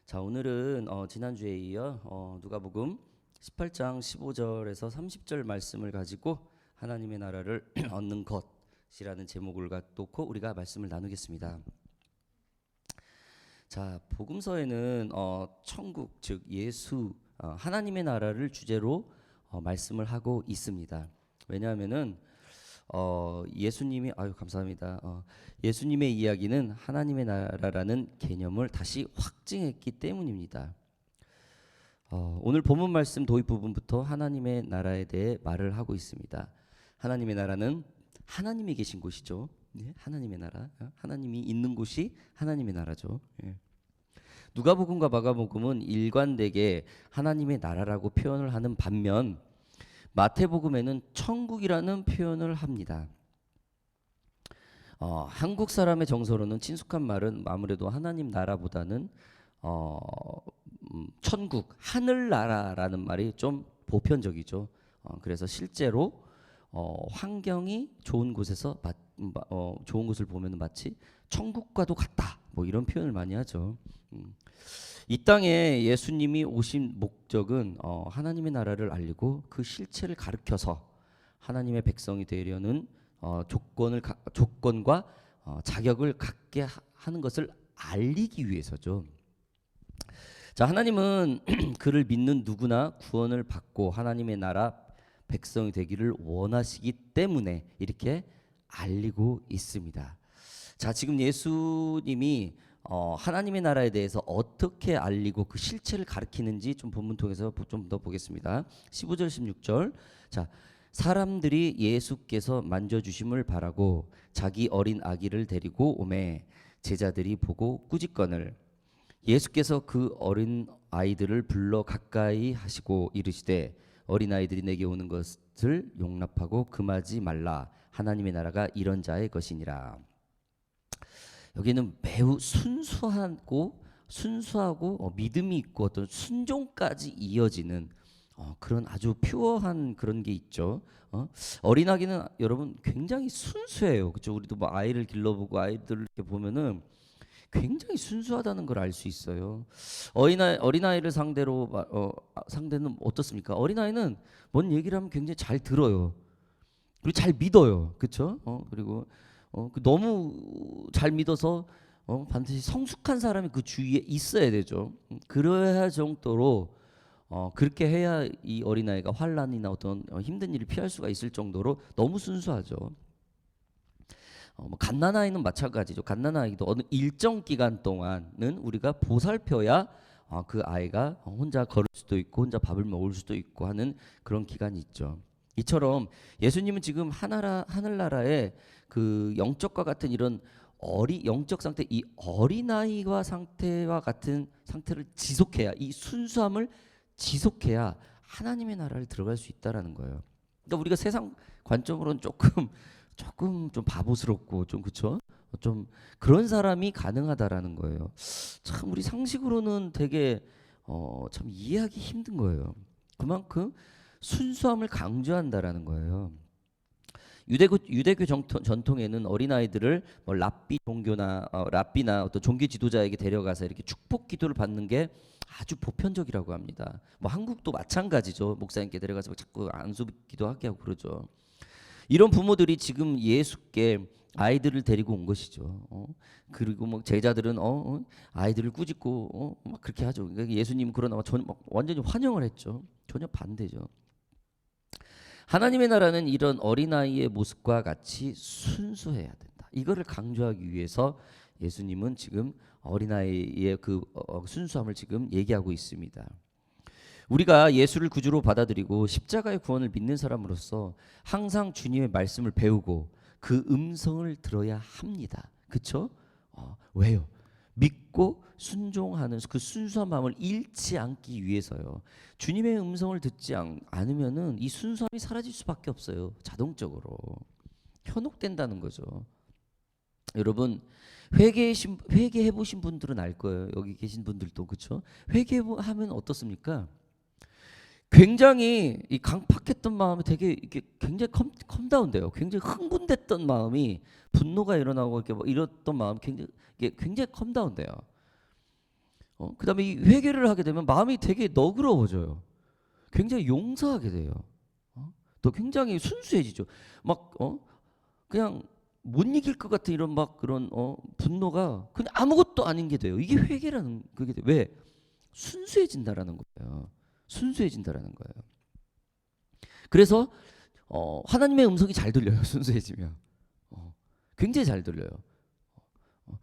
자, 오늘은 지난주에 이어 누가복음 18장 15절에서 30절 말씀을 가지고 하나님의 나라를 얻는 것이라는 제목을 놓고 우리가 말씀을 나누겠습니다. 자, 복음서에는 천국 즉 예수 하나님의 나라를 주제로 말씀을 하고 있습니다. 왜냐하면은 예수님이 감사합니다. 예수님의 이야기는 하나님의 나라라는 개념을 다시 확증했기 때문입니다. 오늘 본문 말씀 도입 부분부터 하나님의 나라에 대해 말을 하고 있습니다. 하나님의 나라는 하나님이 계신 곳이죠. 예? 하나님의 나라, 하나님이 있는 곳이 하나님의 나라죠. 예. 누가복음과 마가복음은 일관되게 하나님의 나라라고 표현을 하는 반면 마태복음에는 천국이라는 표현을 합니다. 한국 사람의 정서로는 친숙한 말은 아무래도 하나님 나라보다는 천국, 하늘나라라는 말이 좀 보편적이죠. 그래서 실제로 환경이 좋은 곳에서 좋은 곳을 보면 마치 천국과도 같다. 뭐 이런 표현을 많이 하죠. 이 땅에 예수님이 오신 목적은 하나님의 나라를 알리고 그 실체를 가르쳐서 하나님의 백성이 되려는 조건과 자격을 갖게 하는 것을 알리기 위해서죠. 자, 하나님은 그를 믿는 누구나 구원을 받고 하나님의 나라 백성이 되기를 원하시기 때문에 이렇게 알리고 있습니다. 자, 지금 예수님이 하나님의 나라에 대해서 어떻게 알리고 그 실체를 가르치는지 좀 본문 통해서 좀 더 보겠습니다. 15절 16절. 자, 사람들이 예수께서 만져주심을 바라고 자기 어린 아기를 데리고 오매 제자들이 보고 꾸짖거늘 예수께서 그 어린 아이들을 불러 가까이 하시고 이르시되 어린 아이들이 내게 오는 것을 용납하고 금하지 말라. 하나님의 나라가 이런 자의 것이니라. 여기는 매우 순수하고 믿음이 있고 어떤 순종까지 이어지는 그런 아주 퓨어한 그런 게 있죠. 어린아기는 여러분 굉장히 순수해요. 그렇죠? 우리도 뭐 아이를 길러보고 아이들을 이렇게 보면은 굉장히 순수하다는 걸 알 수 있어요. 어린아이를 상대는 어떻습니까? 어린아이는 뭔 얘기를 하면 굉장히 잘 들어요. 그리고 잘 믿어요. 그렇죠? 그리고 너무 잘 믿어서 반드시 성숙한 사람이 그 주위에 있어야 되죠. 그래야 정도로 그렇게 해야 이 어린아이가 환난이나 어떤 힘든 일을 피할 수가 있을 정도로 너무 순수하죠. 뭐 갓난아이는 마찬가지죠. 갓난아이도 어느 일정 기간 동안은 우리가 보살펴야 그 아이가 혼자 걸을 수도 있고 혼자 밥을 먹을 수도 있고 하는 그런 기간이 있죠. 이처럼 예수님은 지금 하늘나라의 그 영적과 같은 이런 영적 상태, 이 어린아이와 상태와 같은 상태를 지속해야, 이 순수함을 지속해야 하나님의 나라를 들어갈 수 있다라는 거예요. 그러니까 우리가 세상 관점으로는 조금 좀 바보스럽고 좀 그쵸? 좀 그런 사람이 가능하다라는 거예요. 참 우리 상식으로는 되게 참 이해하기 힘든 거예요. 그만큼 순수함을 강조한다라는 거예요. 유대교 전통에는 어린아이들을 뭐 랍비나 어떤 종교 지도자에게 데려가서 이렇게 축복 기도를 받는 게 아주 보편적이라고 합니다. 뭐 한국도 마찬가지죠. 목사님께 데려가서 자꾸 안수 기도하게 하고 그러죠. 이런 부모들이 지금 예수께 아이들을 데리고 온 것이죠. 그리고 뭐 제자들은 아이들을 꾸짖고 막 그렇게 하죠. 그러니까 예수님 그러나 완전히 환영을 했죠. 전혀 반대죠. 하나님의 나라는 이런 어린아이의 모습과 같이 순수해야 된다. 이거를 강조하기 위해서 예수님은 지금 어린아이의 그 순수함을 지금 얘기하고 있습니다. 우리가 예수를 구주로 받아들이고 십자가의 구원을 믿는 사람으로서 항상 주님의 말씀을 배우고 그 음성을 들어야 합니다. 그렇죠? 왜요? 믿고 순종하는 그 순수한 마음을 잃지 않기 위해서요. 주님의 음성을 듣지 않으면은 이 순수함이 사라질 수밖에 없어요. 자동적으로 현혹된다는 거죠. 여러분 회개해 보신 분들은 알 거예요. 여기 계신 분들도 그렇죠? 회개하면 어떻습니까? 굉장히 이 강팍했던 마음이 되게 이게 굉장히 컴다운돼요. 굉장히 흥분됐던 마음이 분노가 일어나고 이렇게 뭐 이랬던 마음 굉장히 이게 굉장히 컴다운돼요. 그다음에 이 회개를 하게 되면 마음이 되게 너그러워져요. 굉장히 용서하게 돼요. 또 굉장히 순수해지죠. 막 그냥 못 이길 것 같은 이런 막 그런 분노가 그냥 아무것도 아닌 게 돼요. 이게 회개라는 그게 돼. 왜? 순수해진다라는 거예요. 순수해진다라는 거예요. 그래서 하나님의 음성이 잘 들려요. 순수해지면 굉장히 잘 들려요.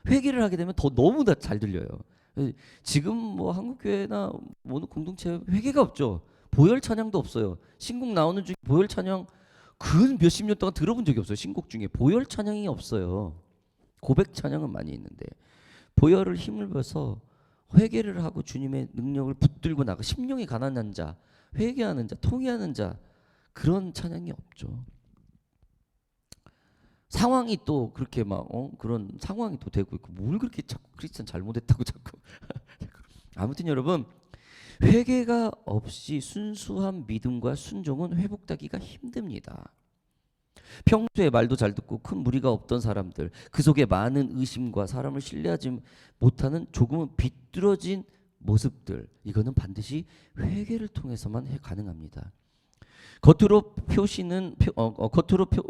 회개를 하게 되면 더 너무나 잘 들려요. 지금 뭐 한국교회나 어느 공동체 회개가 없죠. 보혈 찬양도 없어요. 신곡 나오는 중에 보혈 찬양 근 몇십 년 동안 들어본 적이 없어요. 신곡 중에 보혈 찬양이 없어요. 고백 찬양은 많이 있는데 보혈을 힘을 줘서 회개를 하고 주님의 능력을 붙들고 나가 심령이 가난한 자, 회개하는 자, 통회하는 자 그런 찬양이 없죠. 상황이 또 그렇게 막 그런 상황이 또 되고 있고 뭘 그렇게 자꾸 크리스찬 잘못했다고 자꾸 아무튼 여러분 회개가 없이 순수한 믿음과 순종은 회복되기가 힘듭니다. 평소에 말도 잘 듣고 큰 무리가 없던 사람들 그 속에 많은 의심과 사람을 신뢰하지 못하는 조금은 비뚤어진 모습들 이거는 반드시 회개를 통해서만 가능합니다. 겉으로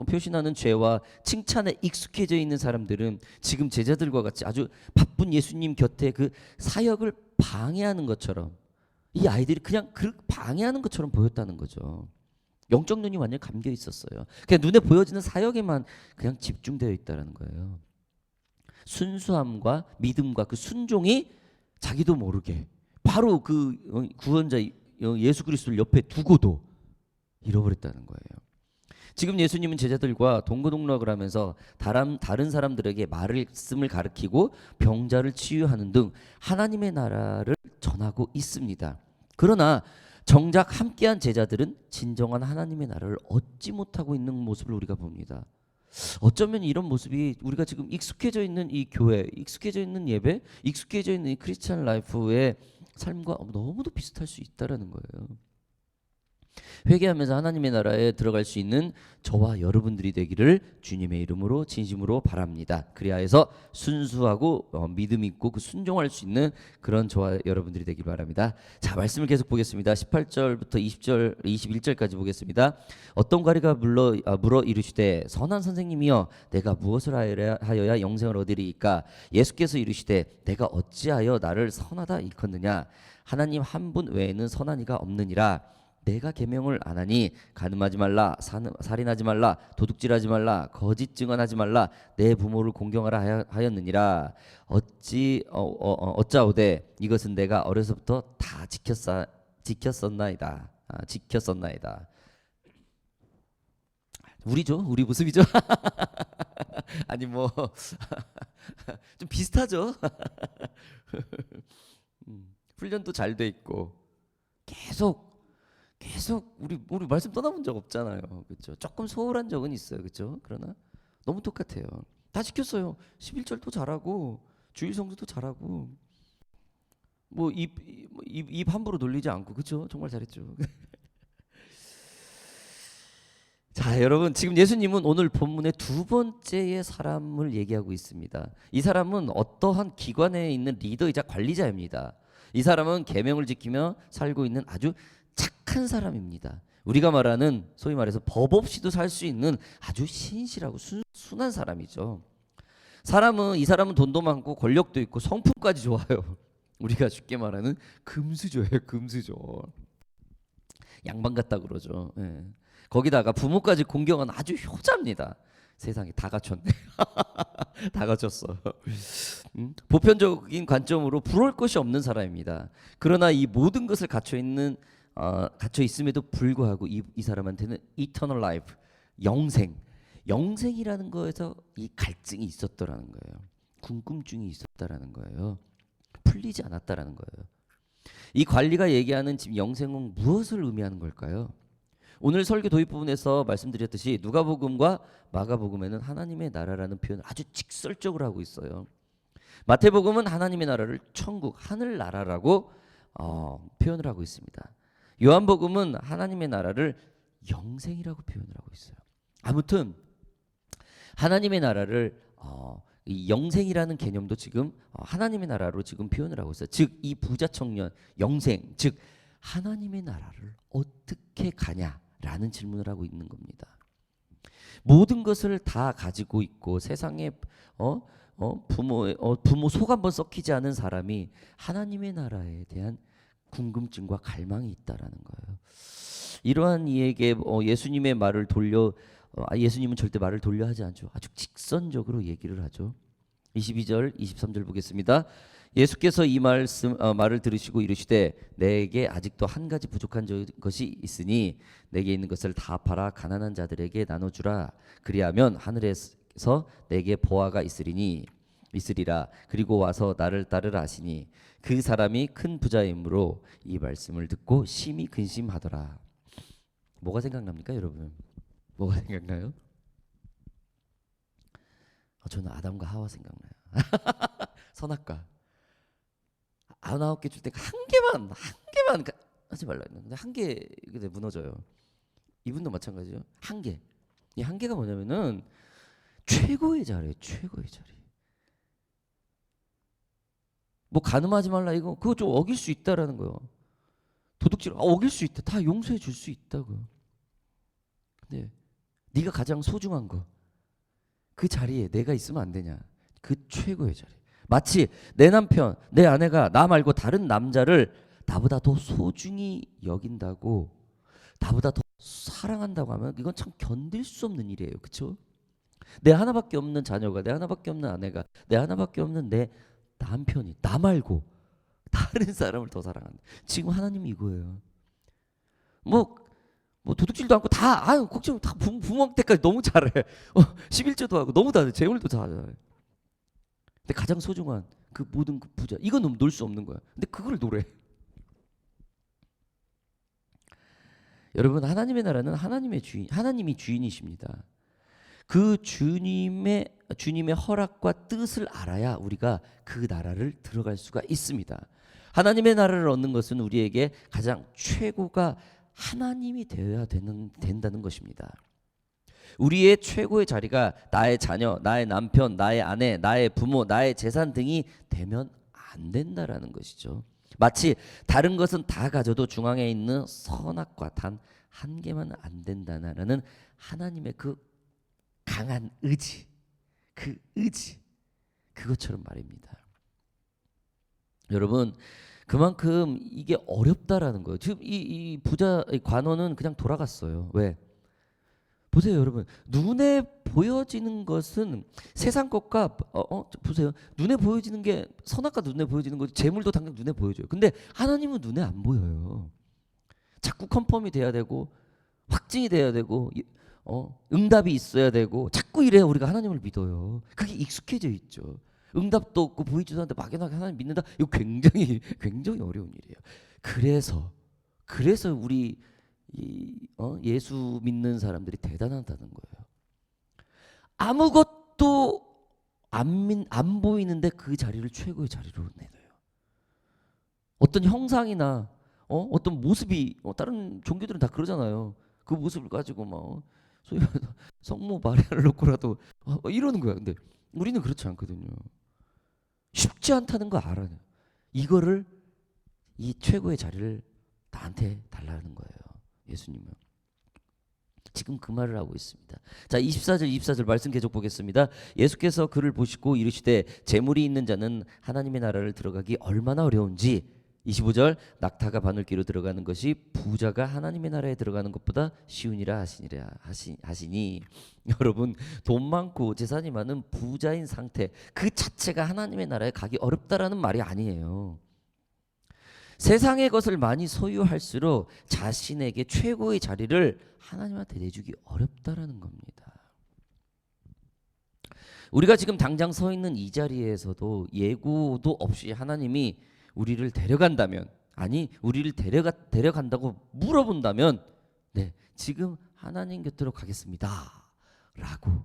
표신하는 죄와 칭찬에 익숙해져 있는 사람들은 지금 제자들과 같이 아주 바쁜 예수님 곁에 그 사역을 방해하는 것처럼 이 아이들이 그냥 방해하는 것처럼 보였다는 거죠. 영적 눈이 완전히 감겨 있었어요. 그냥 눈에 보여지는 사역에만 그냥 집중되어 있다는 거예요. 순수함과 믿음과 그 순종이 자기도 모르게 바로 그 구원자 예수 그리스도를 옆에 두고도 잃어버렸다는 거예요. 지금 예수님은 제자들과 동거동락을 하면서 다른 사람들에게 말씀을 가르치고 병자를 치유하는 등 하나님의 나라를 전하고 있습니다. 그러나 정작 함께한 제자들은 진정한 하나님의 나라를 얻지 못하고 있는 모습을 우리가 봅니다. 어쩌면 이런 모습이 우리가 지금 익숙해져 있는 이 교회, 익숙해져 있는 예배, 익숙해져 있는 이 크리스찬 라이프의 삶과 너무도 비슷할 수 있다라는 거예요. 회개하면서 하나님의 나라에 들어갈 수 있는 저와 여러분들이 되기를 주님의 이름으로 진심으로 바랍니다. 그래야 해서 순수하고 믿음 있고 그 순종할 수 있는 그런 저와 여러분들이 되길 바랍니다. 자, 말씀을 계속 보겠습니다. 18절부터 20절, 21절까지 보겠습니다. 어떤 과리가 물어 이르시되 선한 선생님이여 내가 무엇을 하여야 영생을 얻으리이까? 예수께서 이르시되 내가 어찌하여 나를 선하다 일컫느냐? 하나님 한 분 외에는 선한 이가 없느니라. 내가 계명을 안 하니 간음하지 말라, 살인하지 말라, 도둑질하지 말라, 거짓 증언하지 말라, 내 부모를 공경하라 하였느니라. 어찌하오되 이것은 내가 어려서부터 다 지켰었나이다. 지켰었나이다. 우리죠, 우리 모습이죠. 아니 뭐 좀 비슷하죠. 훈련도 잘 돼 있고 계속 우리 말씀 떠나본 적 없잖아요. 그렇죠? 조금 소홀한 적은 있어요. 그렇죠? 그러나 너무 똑같아요. 다 지켰어요. 11절도 잘하고 주일 성수도 잘하고 뭐 입 함부로 돌리지 않고 그렇죠? 정말 잘했죠. 자, 여러분 지금 예수님은 오늘 본문의 두 번째의 사람을 얘기하고 있습니다. 이 사람은 어떠한 기관에 있는 리더이자 관리자입니다. 이 사람은 계명을 지키며 살고 있는 아주 착한 사람입니다. 우리가 말하는 소위 말해서 법 없이도 살 수 있는 아주 신실하고 순한 사람이죠. 이 사람은 돈도 많고 권력도 있고 성품까지 좋아요. 우리가 쉽게 말하는 금수저예요. 금수저. 양반 같다 그러죠. 예. 거기다가 부모까지 공경한 아주 효자입니다. 세상에 다 갖췄네. 다 갖췄어. 보편적인 관점으로 부러울 것이 없는 사람입니다. 그러나 이 모든 것을 갖춰 있음에도 불구하고 이 사람한테는 eternal life, 영생이라는 거에서 이 갈증이 있었더라는 거예요. 궁금증이 있었다라는 거예요. 풀리지 않았다라는 거예요. 이 관리가 얘기하는 지금 영생은 무엇을 의미하는 걸까요? 오늘 설교 도입 부분에서 말씀드렸듯이 누가복음과 마가복음에는 하나님의 나라라는 표현을 아주 직설적으로 하고 있어요. 마태복음은 하나님의 나라를 천국, 하늘나라라고 표현을 하고 있습니다. 요한복음은 하나님의 나라를 영생이라고 표현을 하고 있어요. 아무튼 하나님의 나라를 이 영생이라는 개념도 지금 하나님의 나라로 지금 표현을 하고 있어요. 즉 이 부자 청년 영생, 즉 하나님의 나라를 어떻게 가냐라는 질문을 하고 있는 겁니다. 모든 것을 다 가지고 있고 세상에 부모 속 한번 썩히지 않은 사람이 하나님의 나라에 대한 궁금증과 갈망이 있다라는 거예요. 이러한 이에게 예수님의 말을 예수님은 절대 말을 돌려 하지 않죠. 아주 직선적으로 얘기를 하죠. 22절, 23절 보겠습니다. 예수께서 이 말을 들으시고 이르시되 내게 아직도 한 가지 부족한 것이 있으니 내게 있는 것을 다 팔아 가난한 자들에게 나눠주라. 그리하면 하늘에서 내게 보화가 있으리라. 그리고 와서 나를 따르라 하시니 그 사람이 큰 부자이므로 이 말씀을 듣고 심히 근심하더라. 뭐가 생각납니까, 여러분? 뭐가 생각나요? 저는 아담과 하와 생각나요. 선악과. 9개 줄 때 한 개만 하지 말라 했는데 한 개 무너져요. 이분도 마찬가지죠. 한 개. 이 한 개가 뭐냐면은 최고의 자리예요. 최고의 자리. 뭐 간음하지 말라 이거 그거 좀 어길 수 있다라는 거예요. 도둑질 어길 수 있다. 다 용서해 줄 수 있다고. 근데 네가 가장 소중한 거 그 자리에 내가 있으면 안 되냐? 그 최고의 자리. 마치 내 남편, 내 아내가 나 말고 다른 남자를 나보다 더 소중히 여긴다고, 나보다 더 사랑한다고 하면 이건 참 견딜 수 없는 일이에요. 그렇죠? 내 하나밖에 없는 자녀가, 내 하나밖에 없는 아내가, 내 하나밖에 없는 내 남편이 나 말고 다른 사람을 더 사랑한다. 지금 하나님이 이거예요. 뭐 도둑질도 않고 다 걱정 다 부모한테까지 너무 잘해. 11조도 하고 너무 잘해. 재물도 잘해. 근데 가장 소중한 그 모든 그 부자 이건 놓을 수 없는 거야. 근데 그걸 노래. 여러분 하나님의 나라는 하나님이 주인이십니다. 그 주님의 허락과 뜻을 알아야 우리가 그 나라를 들어갈 수가 있습니다. 하나님의 나라를 얻는 것은 우리에게 가장 최고가 하나님이 되어야 된다는 것입니다. 우리의 최고의 자리가 나의 자녀, 나의 남편, 나의 아내, 나의 부모, 나의 재산 등이 되면 안 된다라는 것이죠. 마치 다른 것은 다 가져도 중앙에 있는 선악과 단 한 개만 안 된다라는 하나님의 그 강한 의지, 그것처럼 말입니다. 여러분 그만큼 이게 어렵다라는 거예요. 지금 이 부자 관원은 그냥 돌아갔어요. 왜? 보세요, 여러분. 눈에 보여지는 것은 세상 것과 보세요. 눈에 보여지는 게 선악과 눈에 보여지는 거지. 재물도 당장 눈에 보여져요. 근데 하나님은 눈에 안 보여요. 자꾸 컨펌이 돼야 되고 확증이 돼야 되고 응답이 있어야 되고 자꾸 이래야 우리가 하나님을 믿어요. 그게 익숙해져 있죠. 응답도 없고 보이지도 않는데 막연하게 하나님 믿는다. 이거 굉장히 어려운 일이에요. 그래서 우리 예수 믿는 사람들이 대단하다는 거예요. 아무것도 안 보이는데 그 자리를 최고의 자리로 내놔요. 어떤 형상이나 어떤 모습이 다른 종교들은 다 그러잖아요. 그 모습을 가지고 막 소위 성모 마리아를 놓고라도 이러는 거야. 근데 우리는 그렇지 않거든요. 쉽지 않다는 거 알아요. 이거를 이 최고의 자리를 나한테 달라는 거예요. 예수님은 지금 그 말을 하고 있습니다. 자, 24절 말씀 계속 보겠습니다. 예수께서 그를 보시고 이르시되 재물이 있는 자는 하나님의 나라를 들어가기 얼마나 어려운지. 25절 낙타가 바늘귀로 들어가는 것이 부자가 하나님의 나라에 들어가는 것보다 쉬우니라 하시니 여러분 돈 많고 재산이 많은 부자인 상태 그 자체가 하나님의 나라에 가기 어렵다라는 말이 아니에요. 세상의 것을 많이 소유할수록 자신에게 최고의 자리를 하나님한테 내주기 어렵다라는 겁니다. 우리가 지금 당장 서 있는 이 자리에서도 예고도 없이 하나님이 우리를 데려간다면, 아니 우리를 데려간다고 물어본다면, 네, 지금 하나님 곁으로 가겠습니다 라고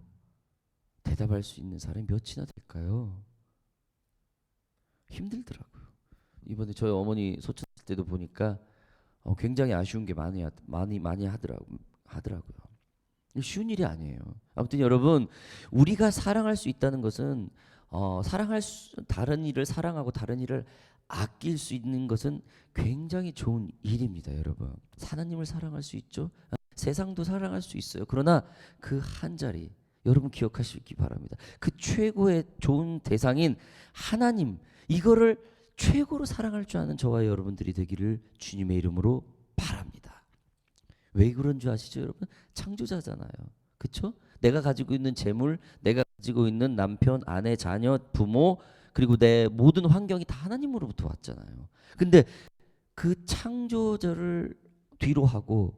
대답할 수 있는 사람이 몇이나 될까요? 힘들더라고요. 이번에 저희 어머니 소천할 때도 보니까 굉장히 아쉬운 게 많이 하더라고요. 쉬운 일이 아니에요. 아무튼 여러분, 우리가 사랑할 수 있다는 것은 다른 일을 사랑하고 다른 일을 아낄 수 있는 것은 굉장히 좋은 일입니다, 여러분. 하나님을 사랑할 수 있죠. 세상도 사랑할 수 있어요. 그러나 그 한 자리 여러분 기억하시기 바랍니다. 그 최고의 좋은 대상인 하나님, 이거를 최고로 사랑할 줄 아는 저와 여러분들이 되기를 주님의 이름으로 바랍니다. 왜 그런 줄 아시죠, 여러분? 창조자잖아요. 그렇죠? 내가 가지고 있는 재물, 내가 가지고 있는 남편, 아내, 자녀, 부모, 그리고 내 모든 환경이 다 하나님으로부터 왔잖아요. 근데 그 창조자를 뒤로 하고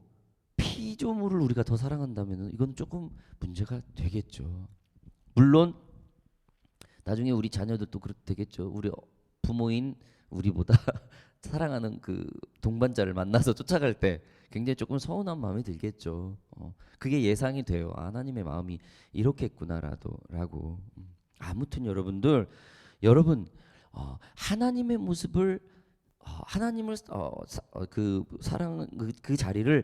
피조물을 우리가 더 사랑한다면 이건 조금 문제가 되겠죠. 물론 나중에 우리 자녀들도 그렇게 되겠죠. 우리 부모인 우리보다 사랑하는 그 동반자를 만나서 쫓아갈 때 굉장히 조금 서운한 마음이 들겠죠. 그게 예상이 돼요. 하나님의 마음이 이렇겠구나라고. 아무튼 여러분 하나님의 모습을 하나님을 그 사랑 그 자리를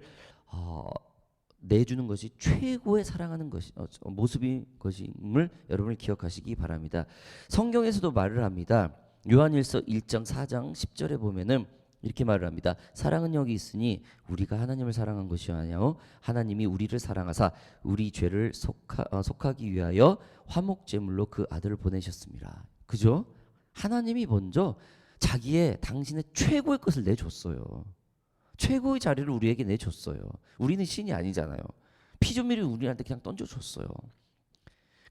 내주는 것이 최고의 사랑하는 것이 모습인 것임을 여러분을 기억하시기 바랍니다. 성경에서도 말을 합니다. 요한일서 1장 4장 10절에 보면은 이렇게 말을 합니다. 사랑은 여기 있으니 우리가 하나님을 사랑한 것이 아니요 하나님이 우리를 사랑하사 우리 죄를 속하기 위하여 화목제물로 그 아들을 보내셨습니다. 그죠? 하나님이 먼저 당신의 최고의 것을 내줬어요. 최고의 자리를 우리에게 내줬어요. 우리는 신이 아니잖아요. 피조물이 우리한테 그냥 던져줬어요.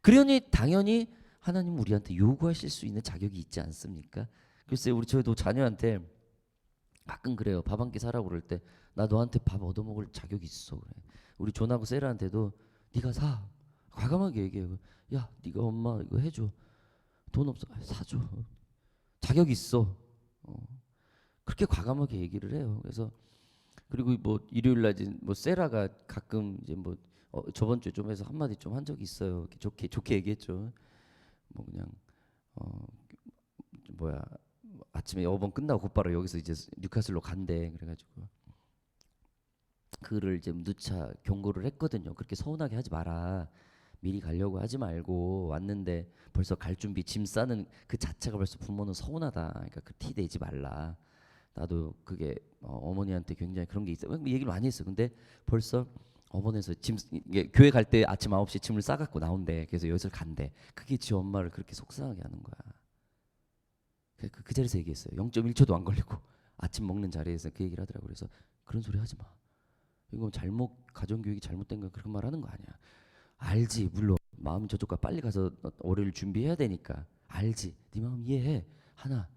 그러니 당연히 하나님은 우리한테 요구하실 수 있는 자격이 있지 않습니까? 글쎄요, 저희도 자녀한테 가끔 그래요. 밥 한 끼 사라고 그럴 때 나 너한테 밥 얻어먹을 자격이 있어. 그래. 우리 존하고 세라한테도 네가 사. 과감하게 얘기해요. 야, 네가 엄마 이거 해줘. 돈 없어. 사줘. 자격 있어. 그렇게 과감하게 얘기를 해요. 그래서 그리고 뭐 일요일 날 뭐 세라가 가끔 이제 뭐 저번 주에 좀 해서 한마디 좀 한 적이 있어요. 좋게 얘기했죠. 뭐 그냥 뭐야 아침에 여번 끝나고 곧바로 여기서 이제 뉴카슬로 간대. 그래가지고 그를 이제 누차 경고를 했거든요. 그렇게 서운하게 하지 마라. 미리 가려고 하지 말고 왔는데 벌써 갈 준비 짐 싸는 그 자체가 벌써 부모는 서운하다. 그러니까 그 티 내지 말라. 나도 그게 어머니한테 굉장히 그런 게 있어요. 얘기를 많이 했어. 근데 벌써 어머니에서 교회 갈 때 아침 9시에 짐을 싸갖고 나온대. 그래서 여기서 간대. 그게 지 엄마를 그렇게 속상하게 하는 거야. 그 자리에서 얘기했어요. 0.1초도 안 걸리고 아침 먹는 자리에서 그 얘기를 하더라고. 그래서 그런 소리 하지 마. 이거 가정교육이 잘못된 거 그런 말 하는 거 아니야. 알지. 물론 마음 저쪽과 빨리 가서 월요일 준비해야 되니까 알지. 네 마음 이해해. 하나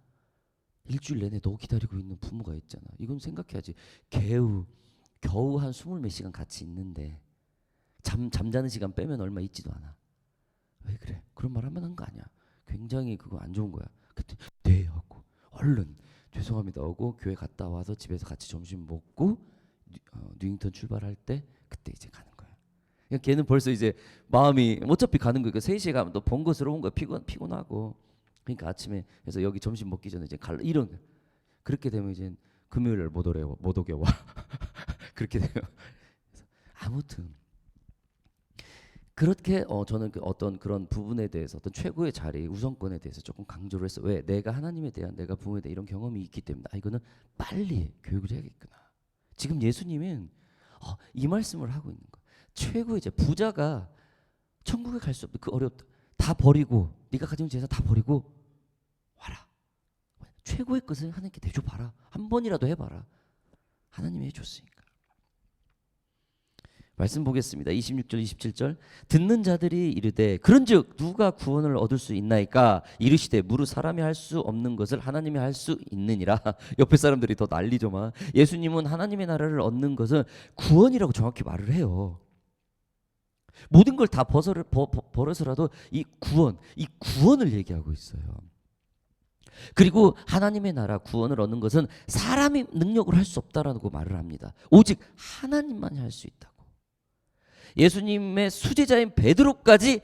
일주일 내내 너 기다리고 있는 부모가 있잖아. 이건 생각해야지. 겨우 한 20몇 시간 같이 있는데 잠자는 시간 빼면 얼마 있지도 않아. 왜 그래? 그런 말 하면 한 거 아니야. 굉장히 그거 안 좋은 거야. 그때 네 하고 얼른 죄송합니다 하고 교회 갔다 와서 집에서 같이 점심 먹고 뉴잉턴 출발할 때 그때 이제 가는 거야. 그러니까 걔는 벌써 이제 마음이 어차피 가는 거니까 3시에 가면 또 번거스러운 거야. 피곤하고. 그러니까 아침에 그래서 여기 점심 먹기 전에 이제 이런 그렇게 되면 이제 금요일 날 못 오게 와. 그렇게 돼요. 아무튼 그렇게 저는 어떤 그런 부분에 대해서 어떤 최고의 자리, 우선권에 대해서 조금 강조를 했어. 왜? 내가 하나님에 대한 내가 부모에 대한 이런 경험이 있기 때문에 이거는 빨리 교육을 해야겠구나. 지금 예수님은 이 말씀을 하고 있는 거야. 최고의 부자가 천국에 갈 수 없다. 그 어렵다. 다 버리고 네가 가진 재산 다 버리고 와라. 최고의 것을 하나님께 내줘봐라. 한 번이라도 해봐라. 하나님이 해줬으니까. 말씀 보겠습니다. 26절 27절 듣는 자들이 이르되 그런즉 누가 구원을 얻을 수 있나이까 이르시되 무릇 사람이 할 수 없는 것을 하나님이 할 수 있느니라. 옆에 사람들이 더 난리죠. 막 예수님은 하나님의 나라를 얻는 것은 구원이라고 정확히 말을 해요. 모든 걸 다 버려서라도 이 구원을 얘기하고 있어요. 그리고 하나님의 나라 구원을 얻는 것은 사람의 능력으로 할 수 없다라고 말을 합니다. 오직 하나님만이 할 수 있다고. 예수님의 수제자인 베드로까지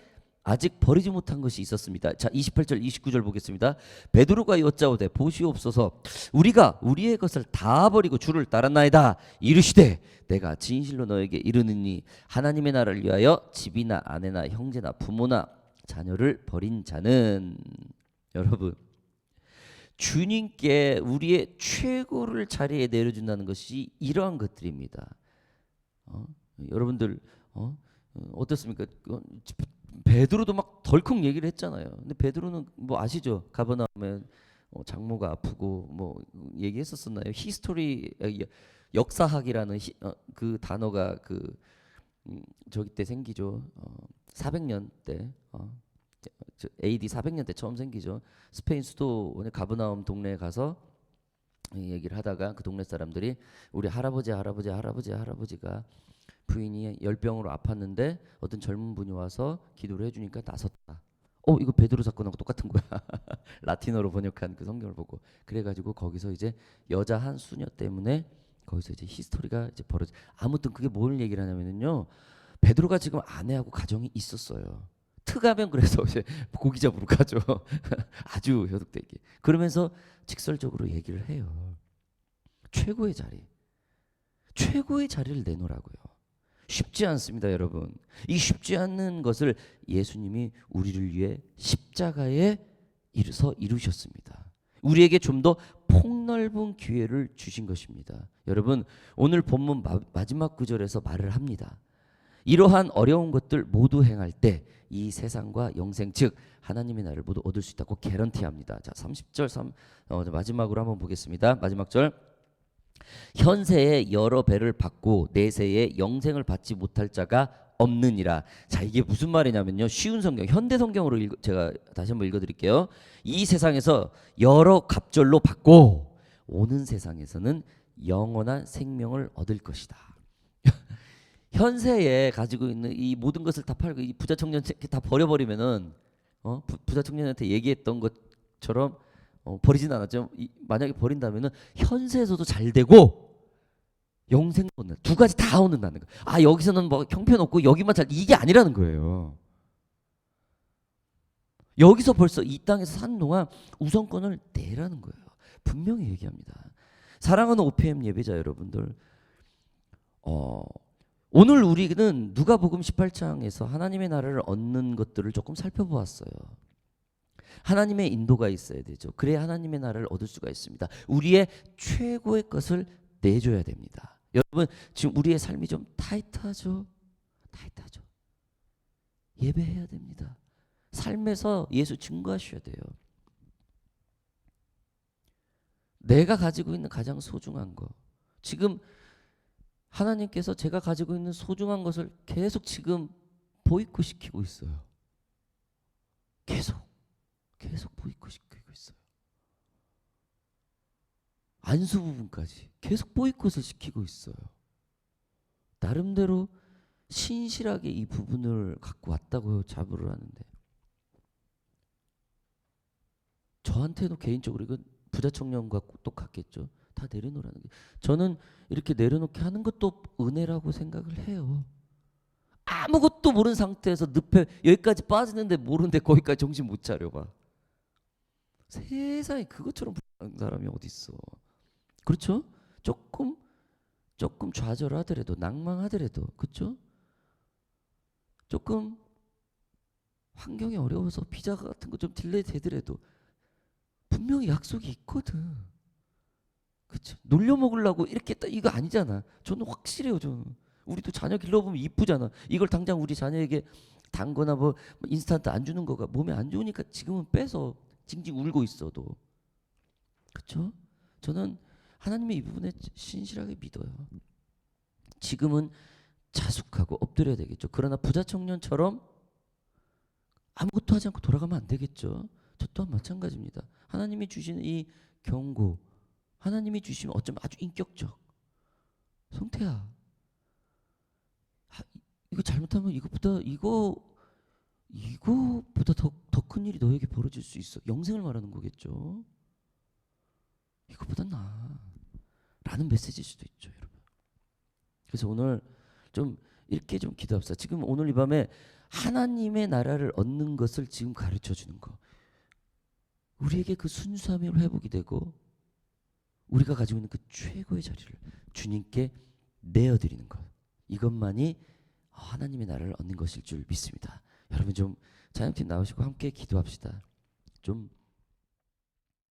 아직 버리지 못한 것이 있었습니다. 자, 28절 29절 보겠습니다. 베드로가 여짜오되 보시옵소서 우리가 우리의 것을 다 버리고 주를 따랐나이다. 이르시되 내가 진실로 너에게 이르느니 하나님의 나라를 위하여 집이나 아내나 형제나 부모나 자녀를 버린 자는, 여러분, 주님께 우리의 최고를 자리에 내려준다는 것이 이러한 것들입니다. 여러분들 어떻습니까? 베드로도 막 덜컥 얘기를 했잖아요. 근데 베드로는 뭐 아시죠? 가버나움에 장모가 아프고 뭐 얘기했었었나요? 히스토리, 역사학이라는 그 단어가 저기 때 생기죠. 400년 때 AD 400년 때 처음 생기죠. 스페인 수도 가버나움 동네에 가서 이 얘기를 하다가 그 동네 사람들이 우리 할아버지가 부인이 열병으로 아팠는데 어떤 젊은 분이 와서 기도를 해주니까 나섰다. 이거 베드로 사건하고 똑같은 거야. 라틴어로 번역한 그 성경을 보고 그래가지고 거기서 이제 여자 한 수녀 때문에 거기서 이제 히스토리가 이제 벌어져. 아무튼 그게 뭘 얘기를 하냐면요, 베드로가 지금 아내하고 가정이 있었어요. 트가면 그래서 이제 고기 잡으러 가죠. 아주 효독되게. 그러면서 직설적으로 얘기를 해요. 최고의 자리를 내놓으라고요. 쉽지 않습니다, 여러분. 이 쉽지 않는 것을 예수님이 우리를 위해 십자가에 이루셨습니다. 우리에게 좀 더 폭넓은 기회를 주신 것입니다. 여러분, 오늘 본문 마지막 구절에서 말을 합니다. 이러한 어려운 것들 모두 행할 때 이 세상과 영생 즉 하나님의 나라를 모두 얻을 수 있다고 개런티합니다. 자, 30절 마지막으로 한번 보겠습니다. 마지막 절. 현세에 여러 배를 받고 내세에 영생을 받지 못할 자가 없느니라. 자, 이게 무슨 말이냐면요, 쉬운 성경 현대 성경으로 제가 다시 한번 읽어드릴게요. 이 세상에서 여러 갑절로 받고 오는 세상에서는 영원한 생명을 얻을 것이다. 현세에 가지고 있는 이 모든 것을 다 팔고 이 부자 청년 다 버려버리면은 부자 청년한테 얘기했던 것처럼 버리진 않았죠. 만약에 버린다면은 현세에서도 잘 되고 영생도 얻는, 두 가지 다 얻는다는 거. 여기서는 뭐 형편없고 여기만 잘, 이게 아니라는 거예요. 여기서 벌써 이 땅에서 사는 동안 우선권을 내라는 거예요. 분명히 얘기합니다. 사랑하는 OPM 예배자 여러분들, 오늘 우리는 누가복음 18장에서 하나님의 나라를 얻는 것들을 조금 살펴보았어요. 하나님의 인도가 있어야 되죠. 그래야 하나님의 나라를 얻을 수가 있습니다. 우리의 최고의 것을 내줘야 됩니다. 여러분, 지금 우리의 삶이 좀 타이트하죠? 예배해야 됩니다. 삶에서 예수 증거하셔야 돼요. 내가 가지고 있는 가장 소중한 거, 지금 하나님께서 제가 가지고 있는 소중한 것을 계속 지금 보이콧 시키고 있어요. 계속 보이콧 시키고 있어요. 안수 부분까지 계속 보이콧을 시키고 있어요. 나름대로 신실하게 이 부분을 갖고 왔다고 자부를 하는데, 저한테도 개인적으로 이건 부자 청년과 똑같겠죠. 다 내려놓으라는 게, 저는 이렇게 내려놓게 하는 것도 은혜라고 생각을 해요. 아무것도 모르는 상태에서 늪에 여기까지 빠지는데 모르는데 거기까지 정신 못 차려봐. 세상에 그것처럼 불쌍한 사람이 어디 있어. 그렇죠? 조금 좌절하더라도, 낭망하더라도, 그렇죠? 조금 환경이 어려워서 비자 같은 거 좀 딜레이 되더라도 분명히 약속이 있거든. 그렇죠? 놀려 먹으려고 이렇게 했다 이거 아니잖아. 저는 확실해요. 저는 우리도 자녀 길러보면 이쁘잖아. 이걸 당장 우리 자녀에게 단거나 뭐 인스턴트 안 주는 거가 몸에 안 좋으니까 지금은 빼서 징징 울고 있어도, 그렇죠? 저는 하나님의 이 부분에 신실하게 믿어요. 지금은 자숙하고 엎드려야 되겠죠. 그러나 부자 청년처럼 아무것도 하지 않고 돌아가면 안 되겠죠. 저 또한 마찬가지입니다. 하나님이 주시는 이 경고, 하나님이 주시면 어쩌면 아주 인격적, 성태야, 이거 잘못하면 이거보다 더 큰 일이 너에게 벌어질 수 있어. 영생을 말하는 거겠죠. 이거보다 나아 라는 메시지일 수도 있죠, 여러분. 그래서 오늘 좀 이렇게 좀 기도합시다. 지금 오늘 이 밤에 하나님의 나라를 얻는 것을 지금 가르쳐 주는 거. 우리에게 그 순수함이 회복이 되고 우리가 가지고 있는 그 최고의 자리를 주님께 내어드리는 것. 이것만이 하나님의 나라를 얻는 것일 줄 믿습니다. 여러분 좀 찬양팀 나오시고 함께 기도합시다. 좀